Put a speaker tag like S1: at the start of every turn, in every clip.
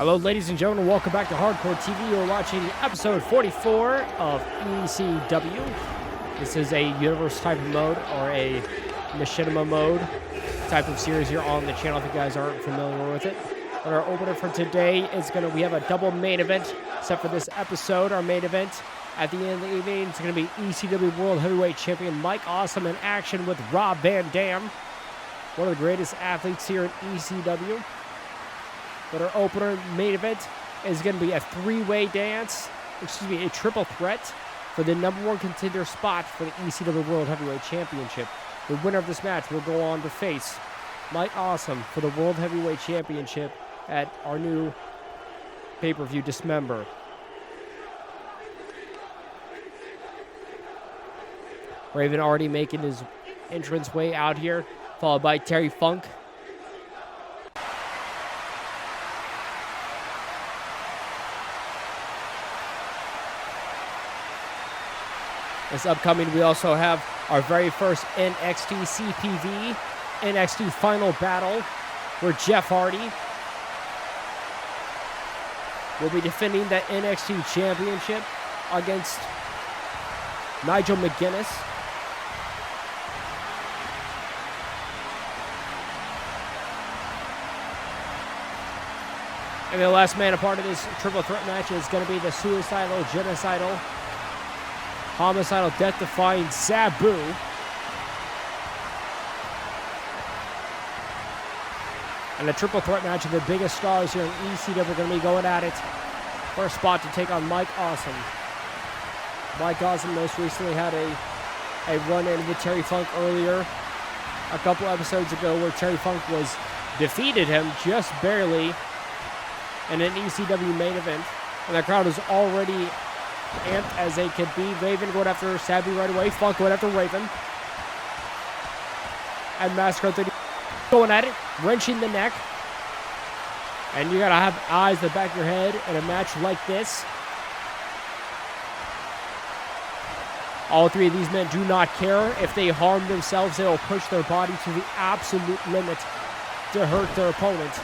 S1: Hello, ladies and gentlemen. Welcome back to Hardcore TV. You're watching episode 44 of ECW. This is a universe type of mode or a machinima mode type of series here on the channel if you guys aren't familiar with it. But our opener for today is we have a double main event, except for this episode. Our main event at the end of the evening is going to be ECW World Heavyweight Champion Mike Awesome in action with Rob Van Dam, one of the greatest athletes here in ECW. But our opener main event is going to be a a triple threat for the #1 contender spot for the ECW World Heavyweight Championship. The winner of this match will go on to face Mike Awesome for the World Heavyweight Championship at our new pay-per-view Dismember. Raven already making his entrance way out here, followed by Terry Funk. This upcoming, we also have our very first NXT CPV, NXT Final Battle, where Jeff Hardy will be defending the NXT Championship against Nigel McGuinness. And the last man a part of this triple threat match is going to be the suicidal, genocidal, homicidal, death-defying Sabu. And a triple threat match of the biggest stars here in ECW are going to be going at it for a spot to take on Mike Awesome. Mike Awesome most recently had a run-in with Terry Funk earlier, a couple episodes ago, where Terry Funk defeated him just barely in an ECW main event. And the crowd was already amped as they could be. Raven going after Sabu right away. Funk going after Raven. And Massacre going at it, wrenching the neck. And you gotta have eyes in the back of your head in a match like this. All three of these men do not care. If they harm themselves, they will push their body to the absolute limit to hurt their opponent.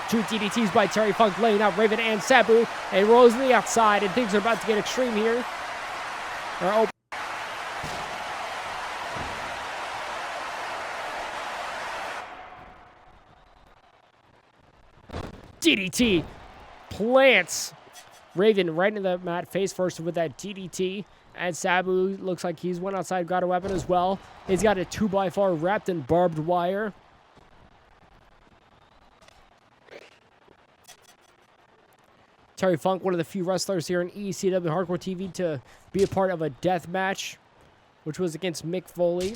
S1: Two DDTs by Terry Funk laying out Raven and Sabu, and rolls to the outside, and things are about to get extreme here. DDT plants Raven right into the mat face first with that DDT, and Sabu looks like he's went outside, got a weapon as well. He's got a 2x4 wrapped in barbed wire. Terry Funk, one of the few wrestlers here in ECW Hardcore TV to be a part of a death match, which was against Mick Foley.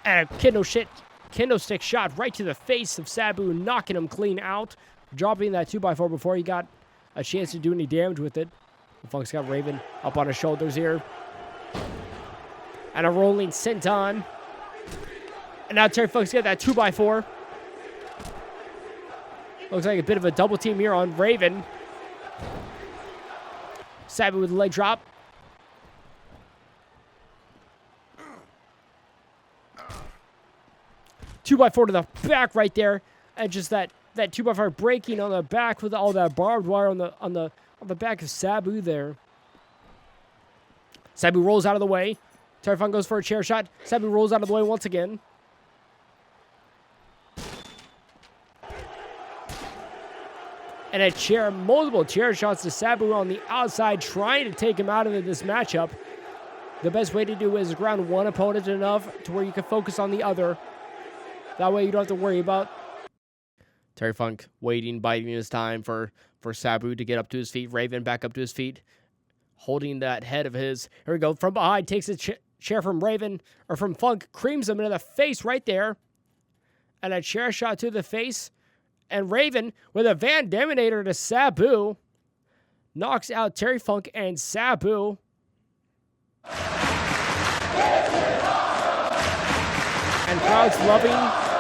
S1: And a kendo stick shot right to the face of Sabu, knocking him clean out, dropping that 2x4 before he got a chance to do any damage with it. Funk's got Raven up on his shoulders here. And a rolling senton. And now Terry Funk's got that 2x4. Looks like a bit of a double team here on Raven. Sabu with a leg drop. Two by four to the back right there. And just that 2x4 breaking on the back with all that barbed wire on the back of Sabu there. Sabu rolls out of the way. Terry Funk goes for a chair shot. Sabu rolls out of the way once again. And multiple chair shots to Sabu on the outside, trying to take him out of this matchup. The best way to do is ground one opponent enough to where you can focus on the other. That way you don't have to worry about Terry Funk waiting, biding his time for Sabu to get up to his feet. Raven back up to his feet, holding that head of his. Here we go, from behind, takes a chair from Raven, or from Funk, creams him into the face right there. And a chair shot to the face. And Raven, with a Van Daminator to Sabu, knocks out Terry Funk and Sabu. And crowds loving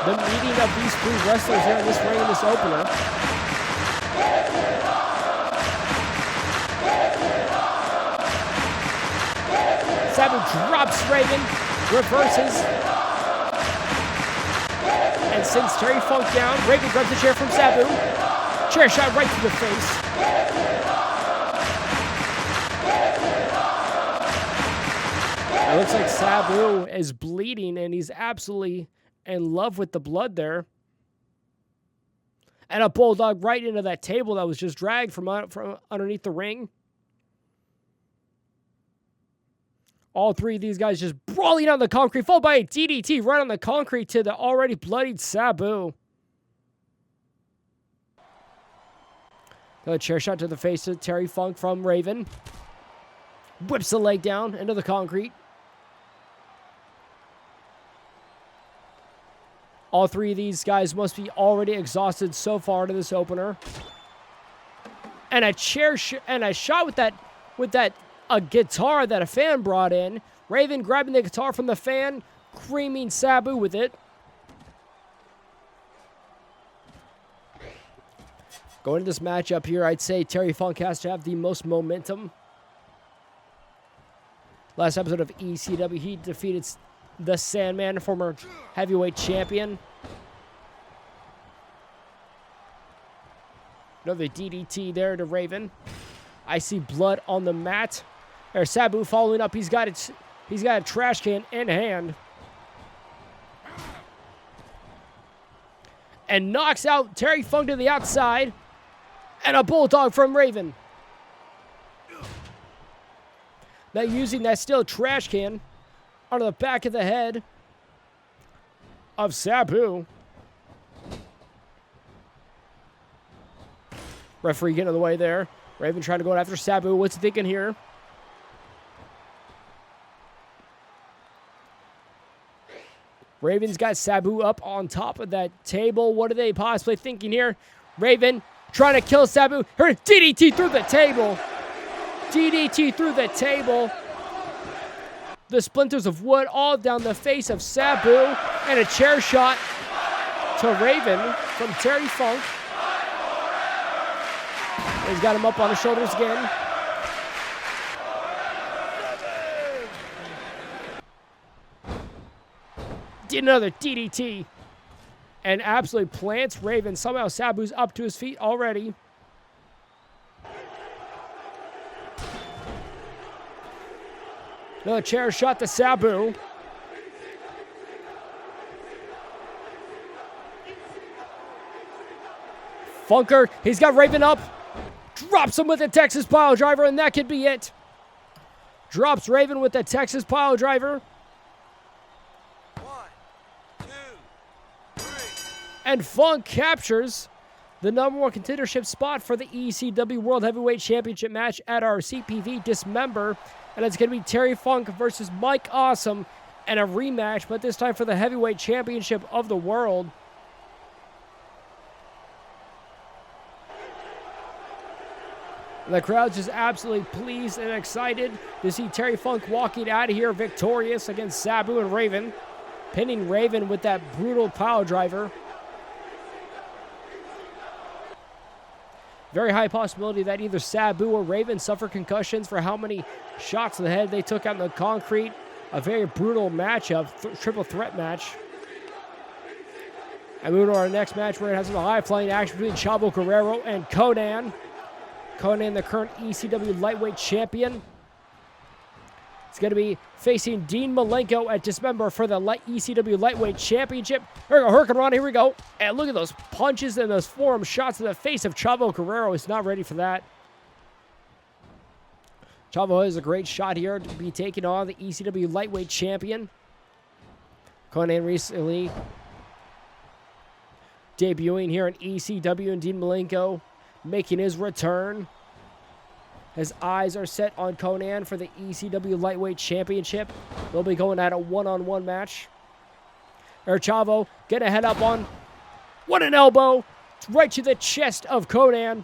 S1: the meeting of these three wrestlers here in this ring in this opener. Sabu drops Raven, reverses, and Raven sends Terry Funk down. Raven grabs the chair from Sabu. Chair shot right to the face. It looks like Sabu is bleeding, and he's absolutely in love with the blood there. And a bulldog right into that table that was just dragged from underneath the ring. All three of these guys just brawling on the concrete, followed by a DDT right on the concrete to the already bloodied Sabu. A chair shot to the face of Terry Funk from Raven. Whips the leg down into the concrete. All three of these guys must be already exhausted so far into this opener. And a chair and a shot with that a guitar that a fan brought in. Raven grabbing the guitar from the fan, creaming Sabu with it. Going into this matchup here, I'd say Terry Funk has to have the most momentum. Last episode of ECW, he defeated the Sandman, former heavyweight champion. Another DDT there to Raven. I see blood on the mat. There's Sabu following up. He's got a trash can in hand. And knocks out Terry Funk to the outside. And a bulldog from Raven. Now using that steel trash can onto the back of the head of Sabu. Referee getting in the way there. Raven trying to go after Sabu. What's he thinking here? Raven's got Sabu up on top of that table. What are they possibly thinking here? Raven trying to kill Sabu. Her DDT through the table. DDT through the table. The splinters of wood all down the face of Sabu. And a chair shot to Raven from Terry Funk. He's got him up on his shoulders again. Did another DDT. And absolutely plants Raven. Somehow Sabu's up to his feet already. Another chair shot to Sabu. Funker, he's got Raven up. Drops him with a Texas pile driver, and that could be it. Drops Raven with the Texas pile driver.
S2: 1, 2, 3.
S1: And Funk captures the #1 contendership spot for the ECW World Heavyweight Championship match at our CPV Dismember. And it's going to be Terry Funk versus Mike Awesome and a rematch, but this time for the Heavyweight Championship of the world. The crowd's just absolutely pleased and excited to see Terry Funk walking out of here victorious against Sabu and Raven, pinning Raven with that brutal pile driver. Very high possibility that either Sabu or Raven suffer concussions for how many shots to the head they took out in the concrete. A very brutal matchup, triple threat match. And moving to our next match, we're going to have some high-flying action between Chavo Guerrero and Conan. Conan, the current ECW lightweight champion. It's going to be facing Dean Malenko at Dismember for the ECW lightweight championship. Here we go, Hurricane here we go. And look at those punches and those forearm shots to the face of Chavo Guerrero. He's not ready for that. Chavo has a great shot here to be taking on the ECW lightweight champion. Conan recently debuting here in ECW, and Dean Malenko making his return. His eyes are set on Conan for the ECW Lightweight Championship. They'll be going at a one-on-one match. Chavo getting a head up on. What an elbow! Right to the chest of Conan.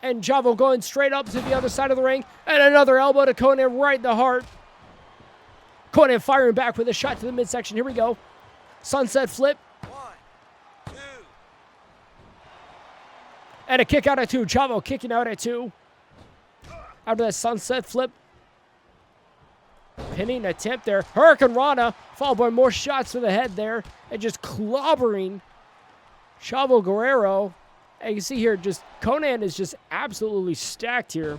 S1: And Chavo going straight up to the other side of the ring. And another elbow to Conan right in the heart. Conan firing back with a shot to the midsection. Here we go. Sunset flip. And a kick out at 2. Chavo kicking out at 2. After that sunset flip. pinning attempt there. Hurricane Rana, followed by more shots to the head there, and just clobbering Chavo Guerrero. And you can see here, just Conan is just absolutely stacked here.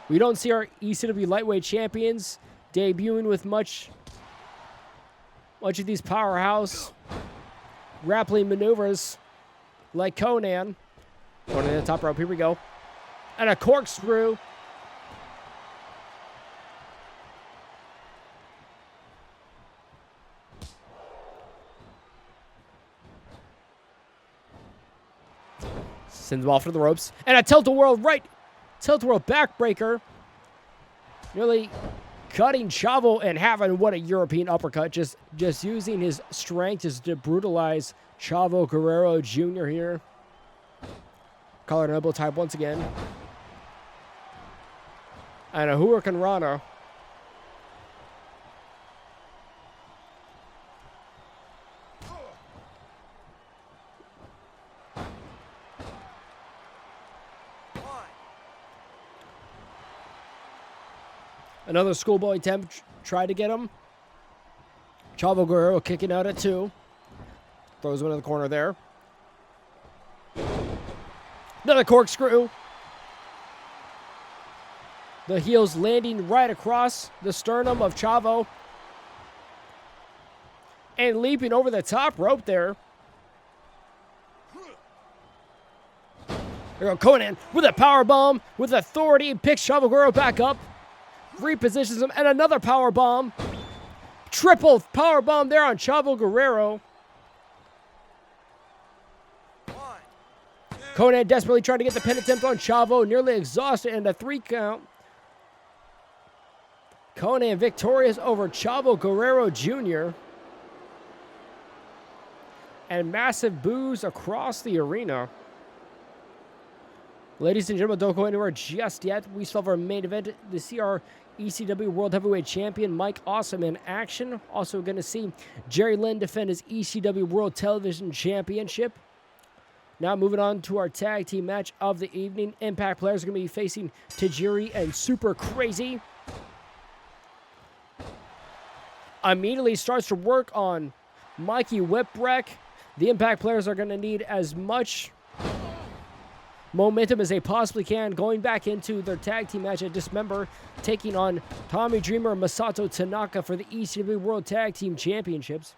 S1: We don't see our ECW lightweight champions debuting with much of these powerhouse grappling maneuvers like Conan. Going to the top rope, here we go. And a corkscrew. Sends the ball for the ropes. And a tilt-a-whirl tilt-a-whirl backbreaker. Nearly cutting Chavo in half, and what a European uppercut. Just using his strength just to brutalize Chavo Guerrero Jr. here. Collar and elbow type once again. And a Hurricane Rana. Another schoolboy attempt, tried to get him. Chavo Guerrero kicking out at 2. Throws one in the corner there. Another corkscrew. The heels landing right across the sternum of Chavo. And leaping over the top rope there. There we go, Conan with a power bomb with authority. Picks Chavo Guerrero back up. Repositions him, and another power bomb. Triple power bomb there on Chavo Guerrero. Conan desperately trying to get the pin attempt on Chavo, nearly exhausted, and a 3 count. Conan victorious over Chavo Guerrero Jr. And massive boos across the arena. Ladies and gentlemen, don't go anywhere just yet. We still have our main event to see our ECW World Heavyweight Champion Mike Awesome in action. Also going to see Jerry Lynn defend his ECW World Television Championship. Now moving on to our tag team match of the evening. Impact players are going to be facing Tajiri and Super Crazy. Immediately starts to work on Mikey Whipwreck. The Impact players are going to need as much momentum as they possibly can, going back into their tag team match at Dismember, taking on Tommy Dreamer and Masato Tanaka for the ECW World Tag Team Championships.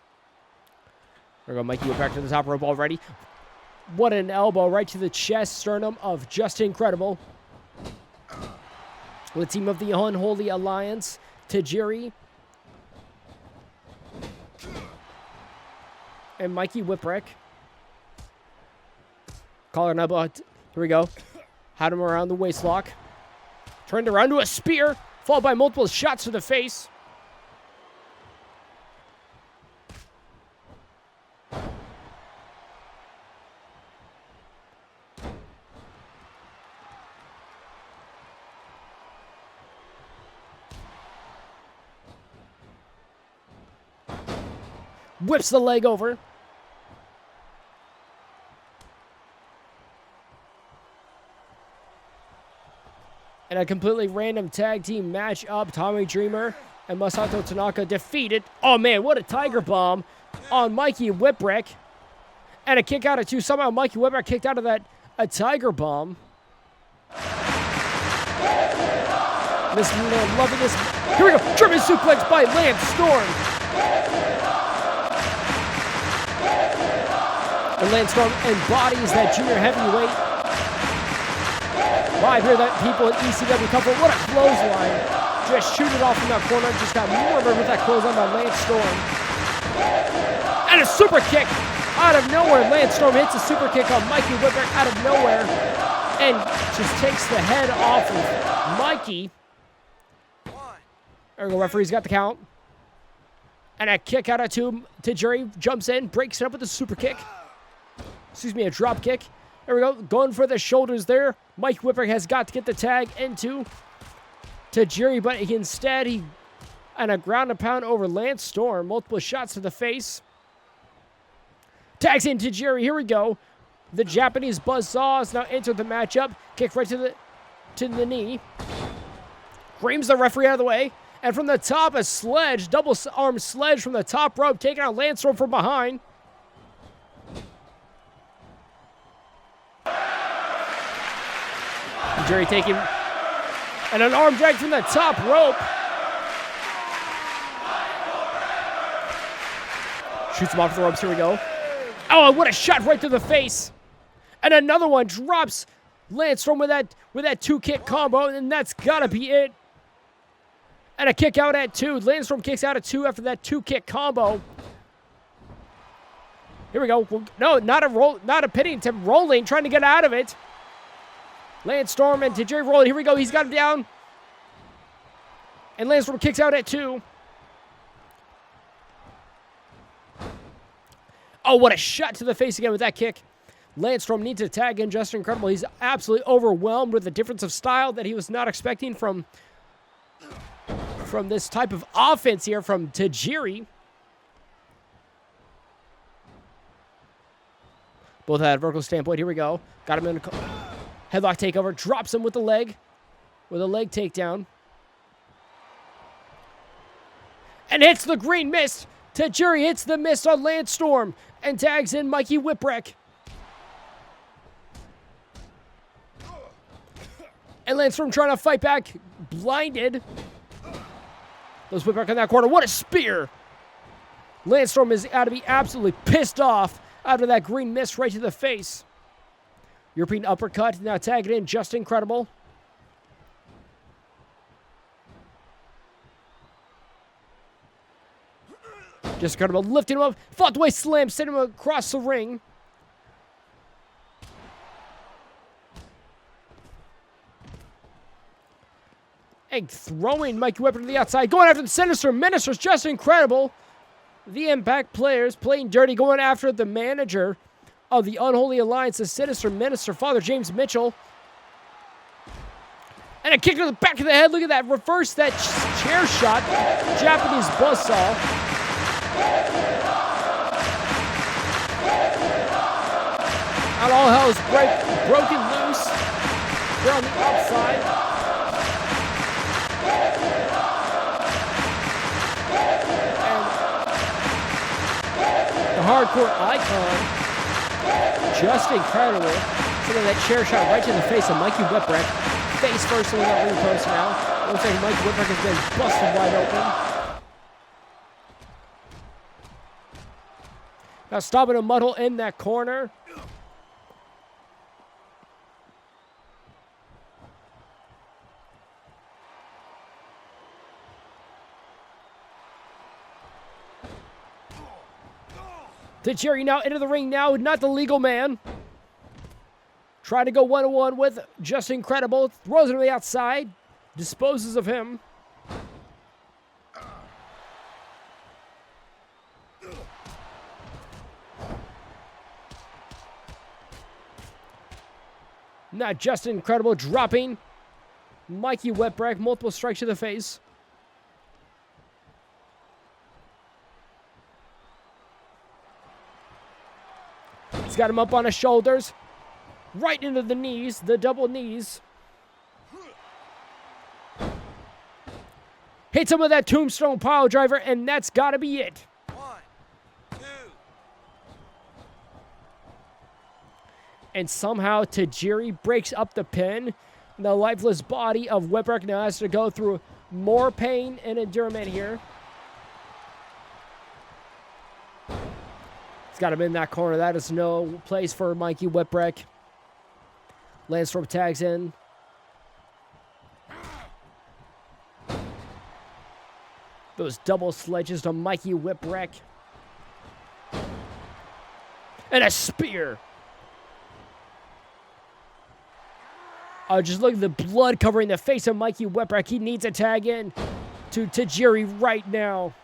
S1: There we go, Mikey, back to the top rope already. What an elbow right to the chest sternum of Just Incredible. The team of the Unholy Alliance, Tajiri and Mikey Whipwreck. Collar and elbow. Here we go. Had him around the waist lock. Turned around to a spear, followed by multiple shots to the face. Whips the leg over. And a completely random tag team match up. Tommy Dreamer and Masato Tanaka defeated. Oh man, what a tiger bomb on Mikey Whipwreck. And a kick out of 2. Somehow Mikey Whipwreck kicked out of that a tiger bomb. This man loving this. Here we go. German suplex by Lance Storm. And Lance Storm embodies that junior heavyweight. Live here, that people at ECW come for. What a clothesline. Just shoot it off from that corner. Just got murdered with that clothesline by Lance Storm. And a super kick out of nowhere. Lance Storm hits a super kick on Mikey Whipwreck out of nowhere. And just takes the head off of Mikey. There we go, referee's got the count. And a kick out of 2. Tajiri jumps in, breaks it up with a super kick. Excuse me, a drop kick. There we go, going for the shoulders there. Mike Whipwreck has got to get the tag into Tajiri, but instead and a ground and pound over Lance Storm. Multiple shots to the face. Tags in Tajiri, here we go. The Japanese buzzsaw has now entered the matchup. Kick right to the knee. Screams the referee out of the way. And from the top, a sledge, double arm sledge from the top rope, taking out Lance Storm from behind. Jerry taking, and an arm drag from the top rope. Shoots him off the ropes, here we go. Oh, what a shot right to the face. And another one drops Lance Storm with that two-kick combo, and that's gotta be it. And a kick out at 2. Lance Storm kicks out at 2 after that two-kick combo. Here we go. No, not a pinning attempt. Rolling, trying to get out of it. Lance Storm and Tajiri rolling. Here we go. He's got him down. And Lance Storm kicks out at 2. Oh, what a shot to the face again with that kick. Lance Storm needs to tag in Just Incredible. He's absolutely overwhelmed with the difference of style that he was not expecting from this type of offense here from Tajiri. Both had a vertical standpoint. Here we go. Got him in a headlock takeover. Drops him with a leg takedown. And hits the green mist. Tajiri hits the mist on Lance Storm and tags in Mikey Whipwreck. And Lance Storm trying to fight back. Blinded. Those Whipwreck in that corner. What a spear. Lance Storm is out to be absolutely pissed off after that green mist right to the face. European uppercut. Now tagging in Just Incredible. Just Incredible lifting him up. Fought the way slam. Sent him across the ring. And throwing Mikey Whipwreck to the outside. Going after the Sinister Minister's Just Incredible. The Impact players playing dirty. Going after the manager of the Unholy Alliance, the Sinister Minister, Father James Mitchell. And a kick to the back of the head. Look at that. Reverse that chair shot. Japanese buzzsaw. And all hell is broken loose. They're on the outside. And the hardcore icon. Just Incredible. Look at that chair shot right to the face of Mikey Whipwreck. Face first in that ring post now. Looks like Mikey Whipwreck has been busted wide open. Now stopping a muddle in that corner. Tajiri now into the ring now, not the legal man. Trying to go one-on-one with Just Incredible. Throws him to the outside. Disposes of him. Now Just Incredible dropping Mikey Whipwreck. Multiple strikes to the face. He's got him up on his shoulders. Right into the knees, the double knees. Hits him with that tombstone pile driver, and that's got to be it.
S2: 1, 2.
S1: And somehow Tajiri breaks up the pin. The lifeless body of Whipwreck now has to go through more pain and endurance here. He's got him in that corner. That is no place for Mikey Whipwreck. Lance Storm tags in. Those double sledges to Mikey Whipwreck. And a spear. Oh, just look at the blood covering the face of Mikey Whipwreck. He needs a tag in to Tajiri right now.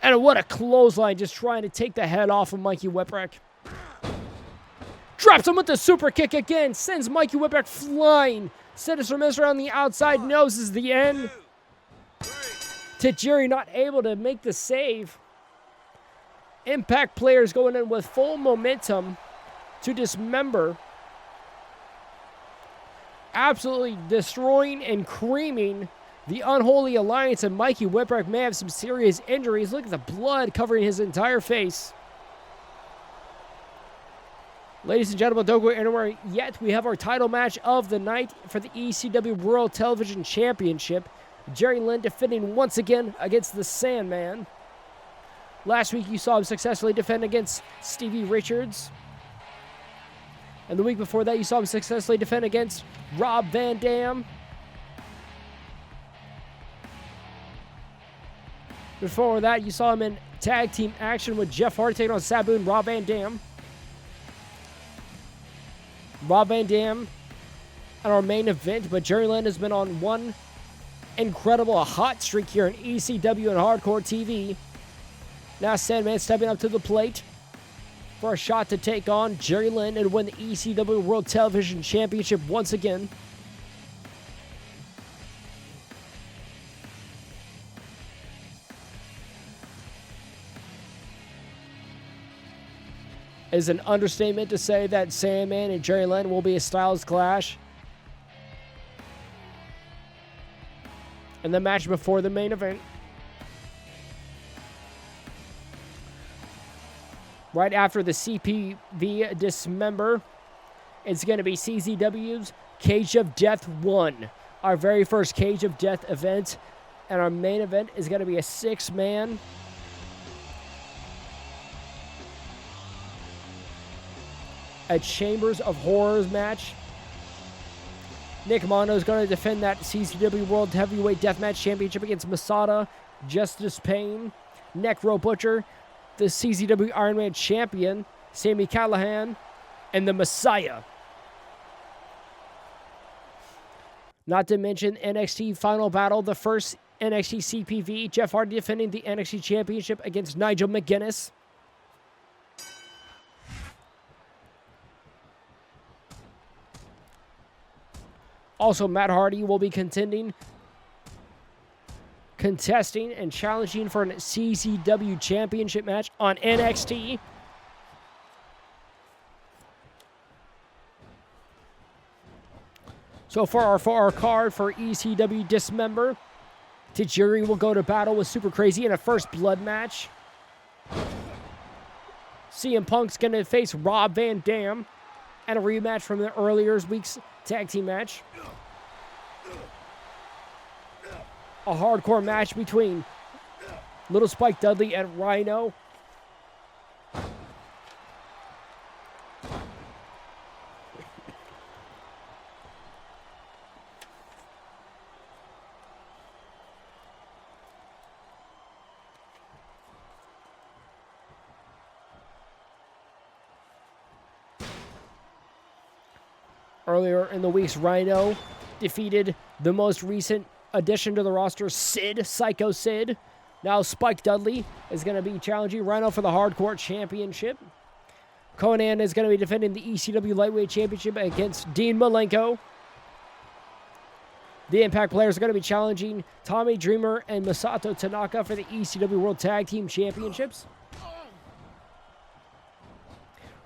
S1: And what a clothesline, just trying to take the head off of Mikey Whipwreck. Drops him with the super kick again. Sends Mikey Whipwreck flying. Sinister Minister on the outside knows this is the end. Tajiri not able to make the save. Impact players going in with full momentum to dismember. Absolutely destroying and creaming the Unholy Alliance, and Mikey Whipwreck may have some serious injuries. Look at the blood covering his entire face. Ladies and gentlemen, don't go anywhere yet. We have our title match of the night for the ECW World Television Championship. Jerry Lynn defending once again against the Sandman. Last week you saw him successfully defend against Stevie Richards. And the week before that you saw him successfully defend against Rob Van Dam. Before that you saw him in tag team action with Jeff Hardy taking on Sabu and Rob Van Dam. Rob Van Dam on our main event, but Jerry Lynn has been on one incredible hot streak here in ECW and Hardcore TV. Now Sandman stepping up to the plate for a shot to take on Jerry Lynn and win the ECW World Television Championship once again. It is an understatement to say that Sandman and Jerry Lynn will be a styles clash. In the match before the main event. Right after the CPV dismember, it's going to be CZW's Cage of Death 1. Our very first Cage of Death event. And our main event is going to be a 6-man. A Chambers of Horrors match. Nick Mondo is going to defend that CZW World Heavyweight Deathmatch Championship against Masada, Justice Payne, Necro Butcher, the CZW Iron Man Champion, Sami Callihan, and the Messiah. Not to mention NXT Final Battle, the first NXT CPV, Jeff Hardy defending the NXT Championship against Nigel McGuinness. Also, Matt Hardy will be contesting and challenging for a CZW Championship match on NXT. So for our card for ECW Dismember, Tajiri will go to battle with Super Crazy in a first blood match. CM Punk's going to face Rob Van Dam and a rematch from the earlier week's tag team match. A hardcore match between Little Spike Dudley and Rhino. Earlier in the week's Rhino defeated the most recent addition to the roster, Sid, Psycho Sid. Now Spike Dudley is going to be challenging Rhino for the Hardcore Championship. Conan is going to be defending the ECW Lightweight Championship against Dean Malenko. The Impact players are going to be challenging Tommy Dreamer and Masato Tanaka for the ECW World Tag Team Championships.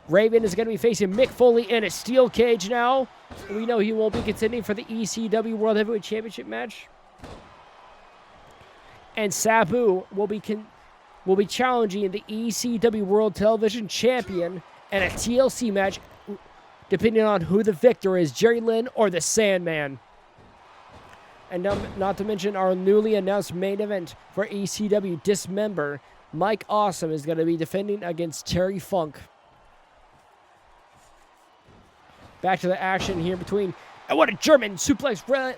S1: Raven is going to be facing Mick Foley in a steel cage now. We know he won't be contending for the ECW World Heavyweight Championship match. And Sabu will be challenging the ECW World Television Champion in a TLC match, depending on who the victor is, Jerry Lynn or the Sandman. And not to mention our newly announced main event for ECW Dismember, Mike Awesome is going to be defending against Terry Funk. Back to the action here between, and what a German suplex.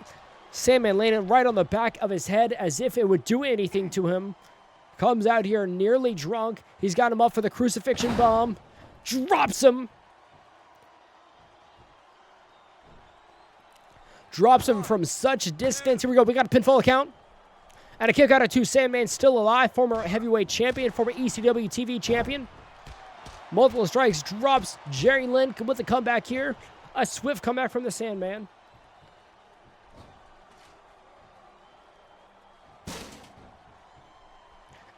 S1: Sandman landing right on the back of his head as if it would do anything to him. Comes out here nearly drunk. He's got him up for the crucifixion bomb. Drops him. Drops him from such distance. Here we go. We got a pinfall account. And a kick out of two. Sandman still alive. Former heavyweight champion. Former ECW TV champion. Multiple strikes. Drops Jerry Lynn with the comeback here. A swift comeback from the Sandman.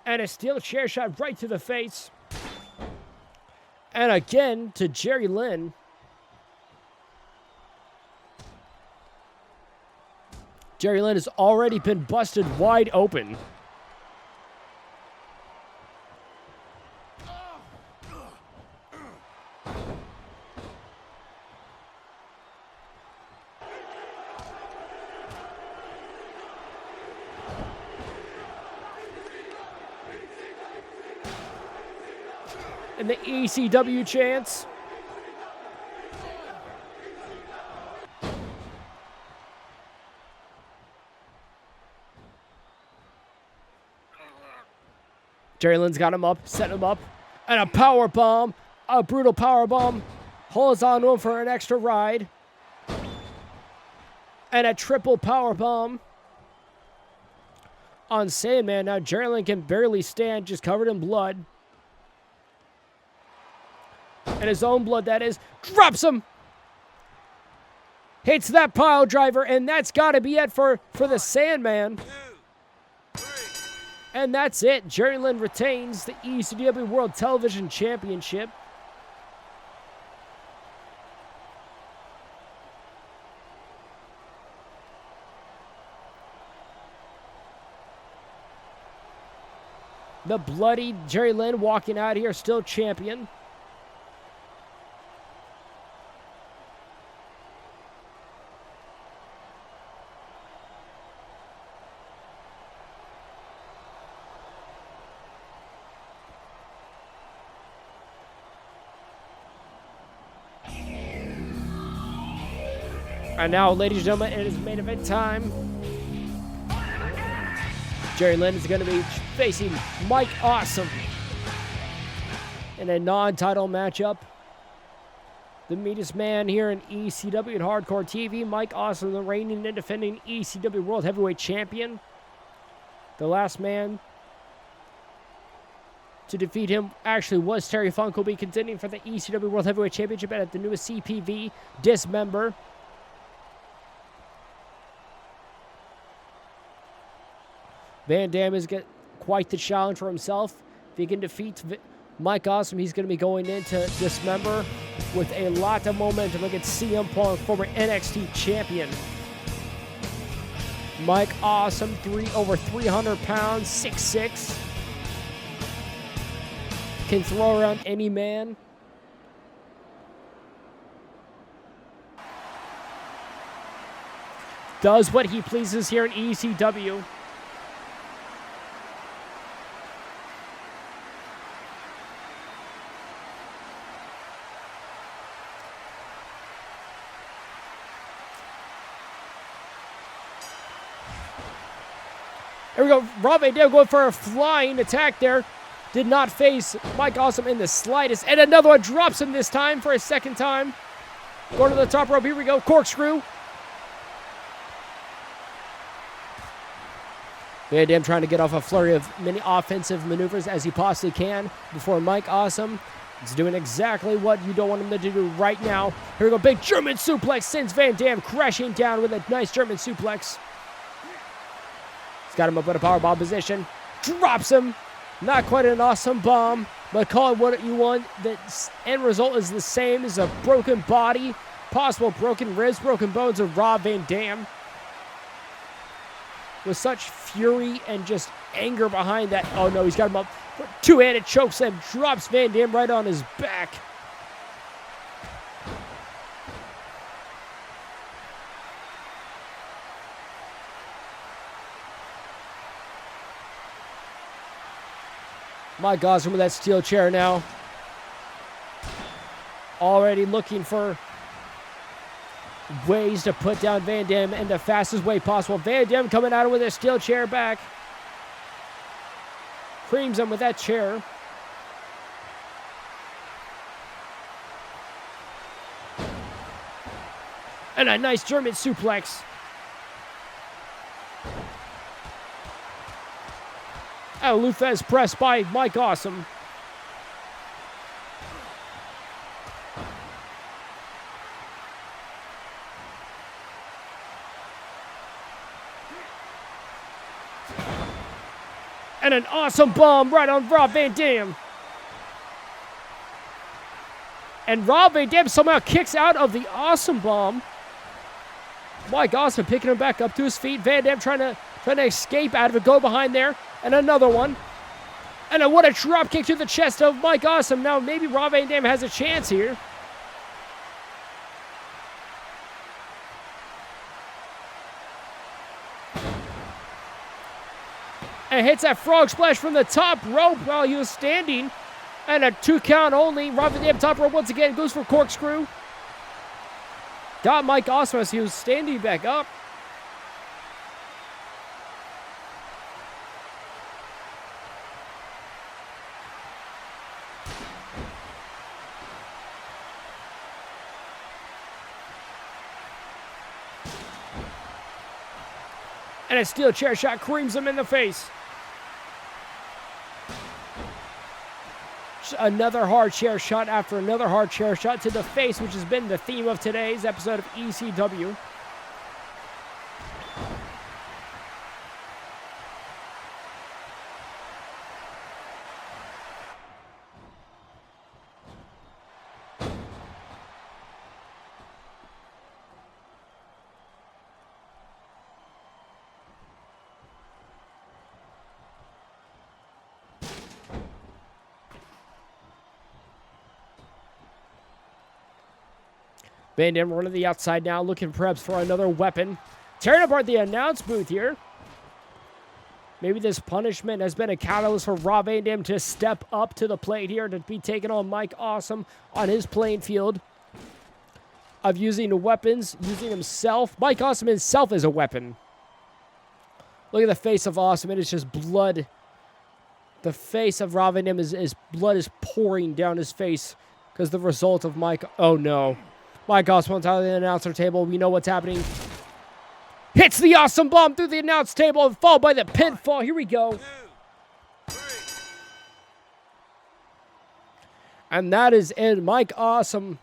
S1: And a steel chair shot right to the face. And again to Jerry Lynn. Jerry Lynn has already been busted wide open. And the ECW chants. Jerry Lynn's got him up, set him up, and a power bomb, a brutal power bomb, holds on to him for an extra ride, and a triple power bomb on Sandman. Now Jerry Lynn can barely stand, just covered in blood. And his own blood, that is. Drops him. Hits that pile driver, and that's got to be it for the Sandman.
S2: 2, 3.
S1: And that's it. Jerry Lynn retains the ECW World Television Championship. The bloody Jerry Lynn walking out here, still champion. And now, ladies and gentlemen, it is main event time. Jerry Lynn is going to be facing Mike Awesome in a non-title matchup. The meanest man here in ECW and Hardcore TV, Mike Awesome, the reigning and defending ECW World Heavyweight Champion. The last man to defeat him actually was Terry Funk, who will be contending for the ECW World Heavyweight Championship at the newest CPV, Dismember. Van Dam has got quite the challenge for himself. If he can defeat Mike Awesome, he's going to be going into Dismember with a lot of momentum against CM Punk, former NXT champion. Mike Awesome, over 300 pounds, 6'6". Can throw around any man. Does what he pleases here in ECW. Here we go. Rob Van Dam going for a flying attack there. Did not face Mike Awesome in the slightest. And another one drops him this time for a second time. Going to the top rope. Here we go. Corkscrew. Van Dam trying to get off a flurry of many offensive maneuvers as he possibly can before Mike Awesome is doing exactly what you don't want him to do right now. Here we go. Big German suplex sends Van Dam crashing down with a nice German suplex. He's got him up in a powerbomb position. Drops him. Not quite an awesome bomb, but call it what you want. The end result is the same as a broken body, possible broken ribs, broken bones of Rob Van Dam. With such fury and just anger behind that. Oh no, he's got him up. Two-handed chokeslam, drops Van Dam right on his back. Mike Awesome with that steel chair now. Already looking for ways to put down Van Dam in the fastest way possible. Van Dam coming out with a steel chair back. Creams him with that chair. And a nice German suplex. A Lufez press by Mike Awesome. And an awesome bomb right on Rob Van Dam. And Rob Van Dam somehow kicks out of the awesome bomb. Mike Awesome picking him back up to his feet. Van Dam trying to escape out of it. Go behind there. And another one. And what a drop kick to the chest of Mike Awesome. Now maybe Rob Van Dam has a chance here. And hits that frog splash from the top rope while he was standing. And a 2 count only. Rob Van Dam top rope once again. Goes for corkscrew. Got Mike Awesome as he was standing back up. And a steel chair shot creams him in the face. Another hard chair shot after another hard chair shot to the face, which has been the theme of today's episode of ECW. Van Dam running to the outside now, looking perhaps for another weapon. Tearing apart the announce booth here. Maybe this punishment has been a catalyst for Rob Van Dam to step up to the plate here, to be taking on Mike Awesome on his playing field of using the weapons, using himself. Mike Awesome himself is a weapon. Look at the face of Awesome. It is just blood. The face of Rob Van Dam is blood is pouring down his face because the result of Mike. Oh no. Mike Awesome on top of the announcer table. We know what's happening. Hits the awesome bomb through the announce table and followed by the pinfall. Here we go.
S2: 2, 3.
S1: And that is it. Mike Awesome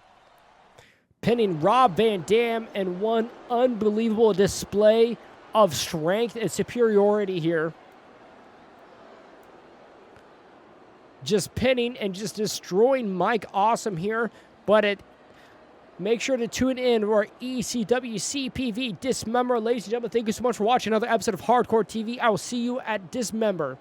S1: pinning Rob Van Dam in one unbelievable display of strength and superiority here. Just pinning and just destroying Mike Awesome here. But make sure to tune in for ECW CPV Dismember. Ladies and gentlemen, thank you so much for watching another episode of Hardcore TV. I will see you at Dismember.